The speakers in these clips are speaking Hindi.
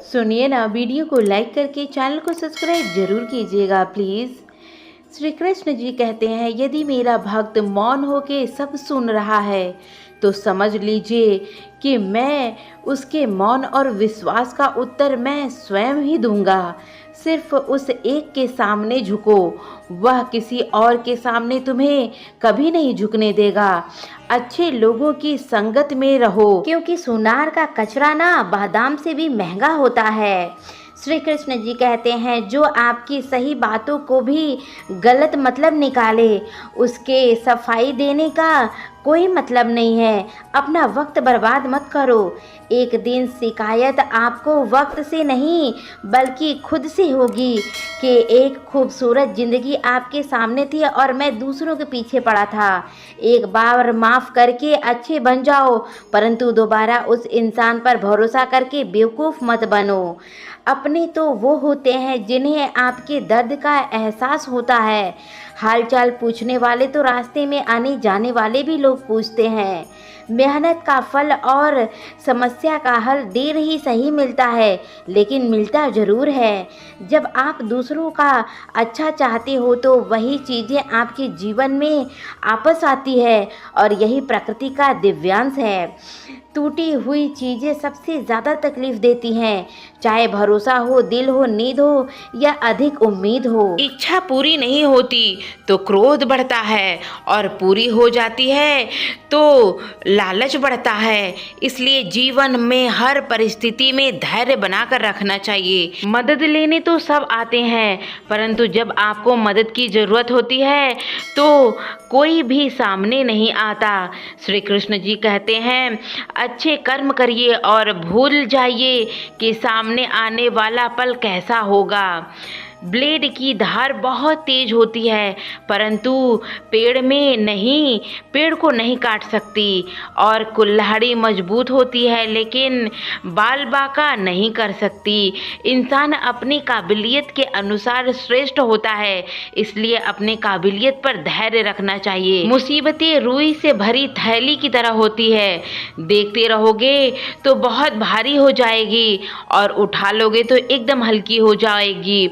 सुनिए ना, वीडियो को लाइक करके चैनल को सब्सक्राइब जरूर कीजिएगा प्लीज़। श्री कृष्ण जी कहते हैं, यदि मेरा भक्त मौन होके सब सुन रहा है तो समझ लीजिए कि मैं उसके मौन और विश्वास का उत्तर मैं स्वयं ही दूंगा। सिर्फ उस एक के सामने झुको, वह किसी और के सामने तुम्हें कभी नहीं झुकने देगा। अच्छे लोगों की संगत में रहो, क्योंकि सुनार का कचरा ना बादाम से भी महंगा होता है। श्री कृष्ण जी कहते हैं, जो आपकी सही बातों को भी गलत मतलब निकाले, उसके सफाई देने का कोई मतलब नहीं है। अपना वक्त बर्बाद मत करो। एक दिन शिकायत आपको वक्त से नहीं बल्कि खुद से होगी कि एक खूबसूरत ज़िंदगी आपके सामने थी और मैं दूसरों के पीछे पड़ा था। एक बार माफ़ करके अच्छे बन जाओ, परंतु दोबारा उस इंसान पर भरोसा करके बेवकूफ़ मत बनो। अपने तो वो होते हैं जिन्हें आपके दर्द का एहसास होता है। हालचाल पूछने वाले तो रास्ते में आने जाने वाले भी लोग पूछते हैं। मेहनत का फल और समस्या का हल देर ही सही मिलता है, लेकिन मिलता ज़रूर है। जब आप दूसरों का अच्छा चाहते हो तो वही चीज़ें आपके जीवन में आपस आती है, और यही प्रकृति का दिव्यांश है। टूटी हुई चीज़ें सबसे ज़्यादा तकलीफ़ देती हैं, चाहे भरोसा हो, दिल हो, नींद हो या अधिक उम्मीद हो। इच्छा पूरी नहीं होती तो क्रोध बढ़ता है, और पूरी हो जाती है तो लालच बढ़ता है। इसलिए जीवन में हर परिस्थिति में धैर्य बनाकर रखना चाहिए। मदद लेने तो सब आते हैं, परंतु जब आपको मदद की ज़रूरत होती है तो कोई भी सामने नहीं आता। श्री कृष्ण जी कहते हैं, अच्छे कर्म करिए और भूल जाइए कि सामने आने वाला पल कैसा होगा। ब्लेड की धार बहुत तेज होती है, परंतु पेड़ को नहीं काट सकती, और कुल्हाड़ी मजबूत होती है लेकिन बाल बांका नहीं कर सकती। इंसान अपनी काबिलियत के अनुसार श्रेष्ठ होता है, इसलिए अपने काबिलियत पर धैर्य रखना चाहिए। मुसीबतें रुई से भरी थैली की तरह होती है, देखते रहोगे तो बहुत भारी हो जाएगी और उठा लोगे तो एकदम हल्की हो जाएगी।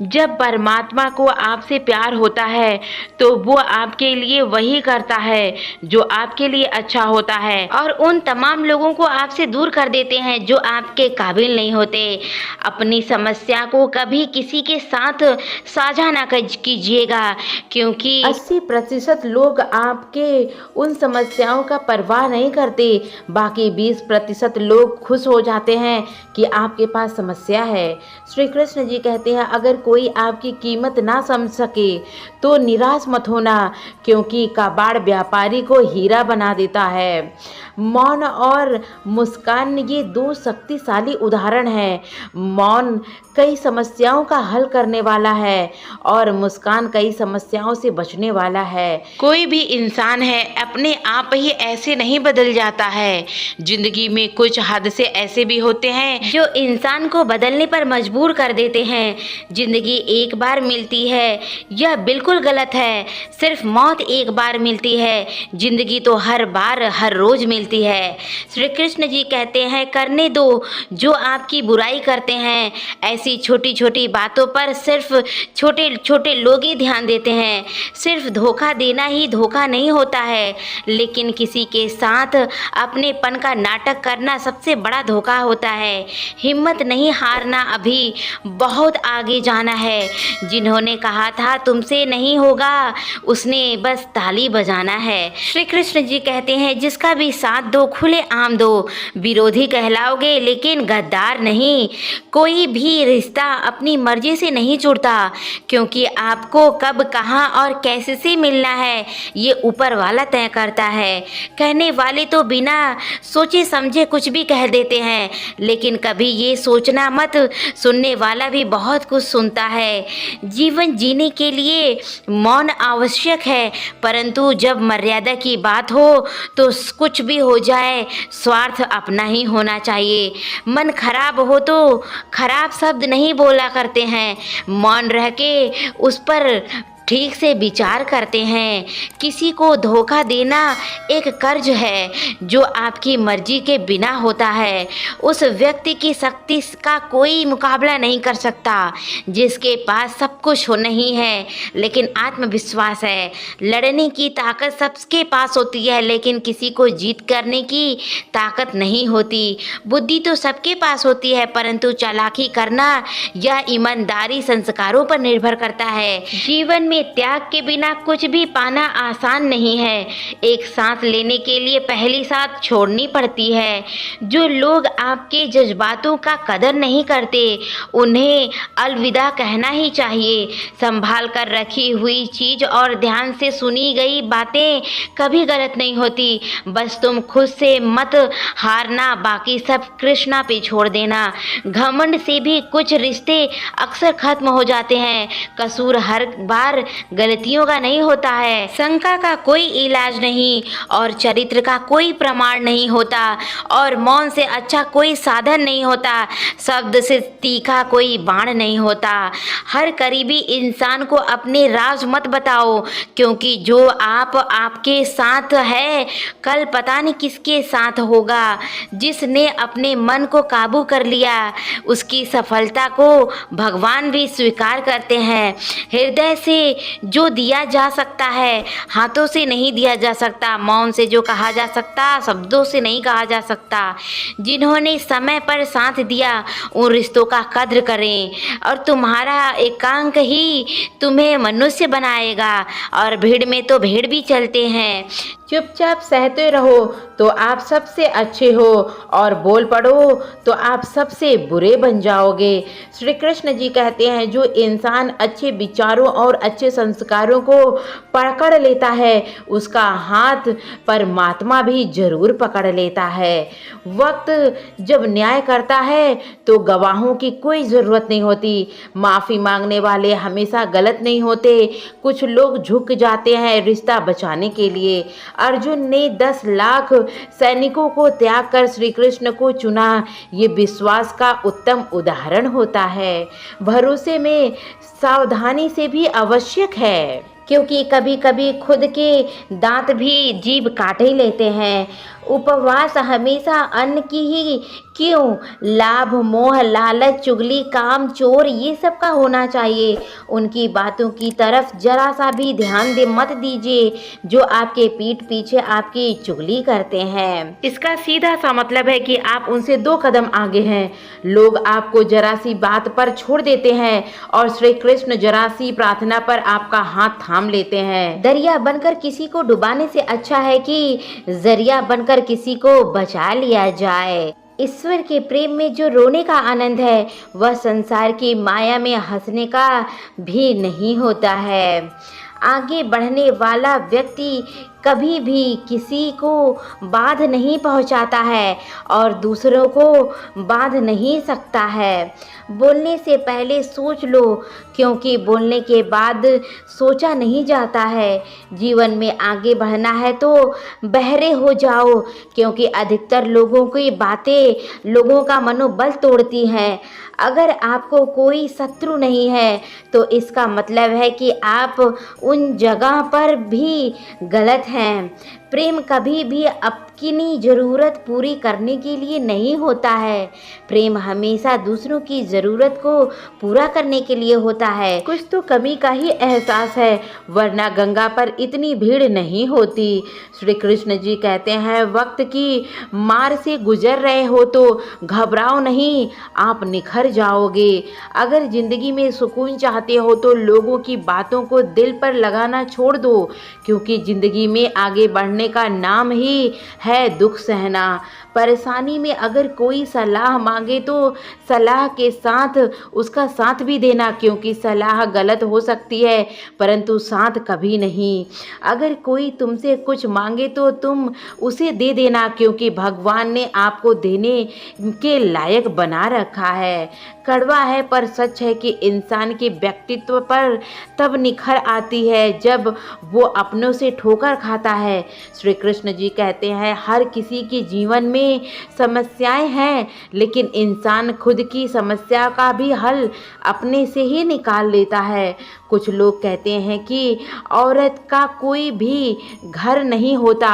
जब परमात्मा को आपसे प्यार होता है तो वो आपके लिए वही करता है जो आपके लिए अच्छा होता है, और उन तमाम लोगों को आपसे दूर कर देते हैं जो आपके काबिल नहीं होते। अपनी समस्या को कभी किसी के साथ साझा ना कीजिएगा, क्योंकि 80% लोग आपके उन समस्याओं का परवाह नहीं करते। बाकी 20% लोग खुश हो जाते हैं कि आपके पास समस्या है। श्री कृष्ण जी कहते हैं, अगर कोई आपकी कीमत ना समझ सके तो निराश मत होना, क्योंकि कबाड़ व्यापारी को हीरा बना देता है। मौन और मुस्कान ये दो शक्तिशाली उदाहरण हैं। मौन कई समस्याओं का हल करने वाला है और मुस्कान कई समस्याओं से बचने वाला है। कोई भी इंसान है अपने आप ही ऐसे नहीं बदल जाता है। जिंदगी में कुछ हादसे ऐसे भी होते हैं जो इंसान को बदलने पर मजबूर कर देते हैं। जिंदगी एक बार मिलती है, यह बिल्कुल गलत है। सिर्फ मौत एक बार मिलती है, जिंदगी तो हर बार हर रोज मिलती है। श्री कृष्ण जी कहते हैं, करने दो जो आपकी बुराई करते हैं। ऐसी छोटी छोटी बातों पर सिर्फ छोटे छोटे लोग ही ध्यान देते हैं। सिर्फ धोखा देना ही धोखा नहीं होता है, लेकिन किसी के साथ अपनेपन का नाटक करना सबसे बड़ा धोखा होता है। हिम्मत नहीं हारना, अभी बहुत आगे जाना है। जिन्होंने कहा था तुमसे नहीं होगा, उसने बस ताली बजाना है। श्री कृष्ण जी कहते हैं, जिसका भी साथ दो खुले आम दो, विरोधी कहलाओगे लेकिन गद्दार नहीं। कोई भी रिश्ता अपनी मर्जी से नहीं जुड़ता, क्योंकि आपको कब कहाँ और कैसे से मिलना है ये ऊपर वाला तय करता है। कहने वाले तो बिना सोचे समझे कुछ भी कह देते हैं, लेकिन कभी ये सोचना मत, सुनने वाला भी बहुत कुछ सुनता है। जीवन जीने के लिए मौन आवश्यक है, परंतु जब मर्यादा की बात हो तो कुछ भी हो जाए स्वार्थ अपना ही होना चाहिए। मन खराब हो तो खराब शब्द नहीं बोला करते हैं, मौन रह के उस पर ठीक से विचार करते हैं। किसी को धोखा देना एक कर्ज है जो आपकी मर्जी के बिना होता है। उस व्यक्ति की शक्ति का कोई मुकाबला नहीं कर सकता जिसके पास सब कुछ हो नहीं है लेकिन आत्मविश्वास है। लड़ने की ताकत सबके पास होती है लेकिन किसी को जीत करने की ताकत नहीं होती। बुद्धि तो सबके पास होती है परंतु चालाकी करना यह ईमानदारी संस्कारों पर निर्भर करता है। जीवन में त्याग के बिना कुछ भी पाना आसान नहीं है। एक सांस लेने के लिए पहली सांस छोड़नी पड़ती है। जो लोग आपके जज्बातों का कदर नहीं करते उन्हें अलविदा कहना ही चाहिए। संभाल कर रखी हुई चीज और ध्यान से सुनी गई बातें कभी गलत नहीं होती। बस तुम खुद से मत हारना, बाकी सब कृष्णा पे छोड़ देना। घमंड से भी कुछ रिश्ते अक्सर खत्म हो जाते हैं। कसूर हर बार गलतियों का नहीं होता है। शंका का कोई इलाज नहीं और चरित्र का कोई प्रमाण नहीं होता और मौन से अच्छा कोई साधन नहीं होता। शब्द से तीखा कोई बाण नहीं होता। हर करीबी इंसान को अपने राज मत बताओ क्योंकि जो आपके साथ है कल पता नहीं किसके साथ होगा। जिसने अपने मन को काबू कर लिया उसकी सफलता को भगवान भी स्वीकार करते हैं। हृदय से जो दिया जा सकता है हाथों से नहीं दिया जा सकता। मौन से जो कहा जा सकता शब्दों से नहीं कहा जा सकता। जिन्होंने समय पर साथ दिया उन रिश्तों का कद्र करें और तुम्हारा एकांक ही तुम्हें मनुष्य बनाएगा। और भीड़ में तो भेड़ भी चलते हैं। चुपचाप सहते रहो तो आप सबसे अच्छे हो और बोल पड़ो तो आप सबसे बुरे बन जाओगे। श्री कृष्ण जी कहते हैं जो इंसान अच्छे विचारों और अच्छे संस्कारों को पकड़ लेता है उसका हाथ परमात्मा भी जरूर पकड़ लेता है। वक्त जब न्याय करता है तो गवाहों की कोई ज़रूरत नहीं होती। माफ़ी मांगने वाले हमेशा गलत नहीं होते। कुछ लोग झुक जाते हैं रिश्ता बचाने के लिए। अर्जुन ने 10 लाख सैनिकों को त्याग कर श्री कृष्ण को चुना। ये विश्वास का उत्तम उदाहरण होता है। भरोसे में सावधानी से भी आवश्यक है क्योंकि कभी कभी खुद के दांत भी जीभ काट ही लेते हैं। उपवास हमेशा अन्न की ही क्यों, लाभ मोह लालच चुगली काम चोर ये सब का होना चाहिए। उनकी बातों की तरफ जरा सा भी ध्यान मत दीजिए जो आपके पीठ पीछे आपकी चुगली करते हैं। इसका सीधा सा मतलब है कि आप उनसे 2 कदम आगे हैं। लोग आपको जरा सी बात पर छोड़ देते हैं और श्री कृष्ण जरा सी प्रार्थना पर आपका हाथ थाम लेते हैं। दरिया बनकर किसी को डुबाने से अच्छा है कि जरिया बनकर किसी को बचा लिया जाए। ईश्वर के प्रेम में जो रोने का आनंद है वह संसार की माया में हंसने का भी नहीं होता है। आगे बढ़ने वाला व्यक्ति कभी भी किसी को बाध नहीं पहुंचाता है और दूसरों को बांध नहीं सकता है। बोलने से पहले सोच लो क्योंकि बोलने के बाद सोचा नहीं जाता है। जीवन में आगे बढ़ना है तो बहरे हो जाओ क्योंकि अधिकतर लोगों की बातें लोगों का मनोबल तोड़ती हैं। अगर आपको कोई शत्रु नहीं है तो इसका मतलब है कि आप उन जगह पर भी गलत हैं। प्रेम कभी भी अपनी ज़रूरत पूरी करने के लिए नहीं होता है। प्रेम हमेशा दूसरों की ज़रूरत को पूरा करने के लिए होता है। कुछ तो कमी का ही एहसास है वरना गंगा पर इतनी भीड़ नहीं होती। श्री कृष्ण जी कहते हैं वक्त की मार से गुजर रहे हो तो घबराओ नहीं, आप निखर जाओगे। अगर ज़िंदगी में सुकून चाहते हो तो लोगों की बातों को दिल पर लगाना छोड़ दो क्योंकि ज़िंदगी में आगे बढ़ने का नाम ही है दुख सहना। परेशानी में अगर कोई सलाह मांगे तो सलाह के साथ उसका साथ भी देना क्योंकि सलाह गलत हो सकती है परंतु साथ कभी नहीं। अगर कोई तुमसे कुछ मांगे तो तुम उसे दे देना क्योंकि भगवान ने आपको देने के लायक बना रखा है। कड़वा है पर सच है कि इंसान के व्यक्तित्व पर तब निखर आती है जब वो अपनों से ठोकर खाता है। श्री कृष्ण जी कहते हैं हर किसी के जीवन में समस्याएं हैं लेकिन इंसान खुद की समस्या का भी हल अपने से ही निकाल लेता है। कुछ लोग कहते हैं कि औरत का कोई भी घर नहीं होता,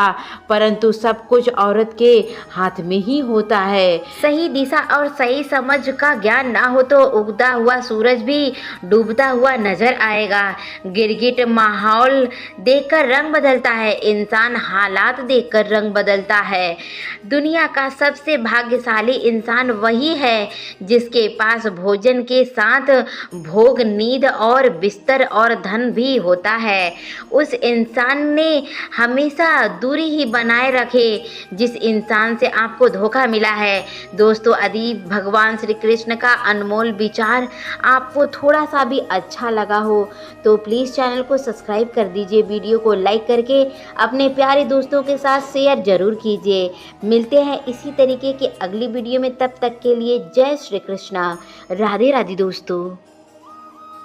परंतु सब कुछ औरत के हाथ में ही होता है। सही दिशा और सही समझ का ज्ञान ना हो तो उगता हुआ सूरज भी डूबता हुआ नजर आएगा। गिरगिट माहौल देखकर रंग बदलता है, इंसान हालात देखकर रंग बदलता है। दुनिया का सबसे भाग्यशाली इंसान वही है जिसके पास भोजन के साथ भोग, नींद और बिस्तर और धन भी होता है। उस इंसान ने हमेशा दूरी ही बनाए रखे जिस इंसान से आपको धोखा मिला है। दोस्तों, यदि भगवान श्री कृष्ण का अनमोल विचार आपको थोड़ा सा भी अच्छा लगा हो तो प्लीज़ चैनल को सब्सक्राइब कर दीजिए, वीडियो को लाइक करके अपने प्यारे दोस्तों के साथ शेयर जरूर कीजिए। मिलते हैं इसी तरीके की अगली वीडियो में, तब तक के लिए जय श्री कृष्णा, राधे राधे दोस्तों।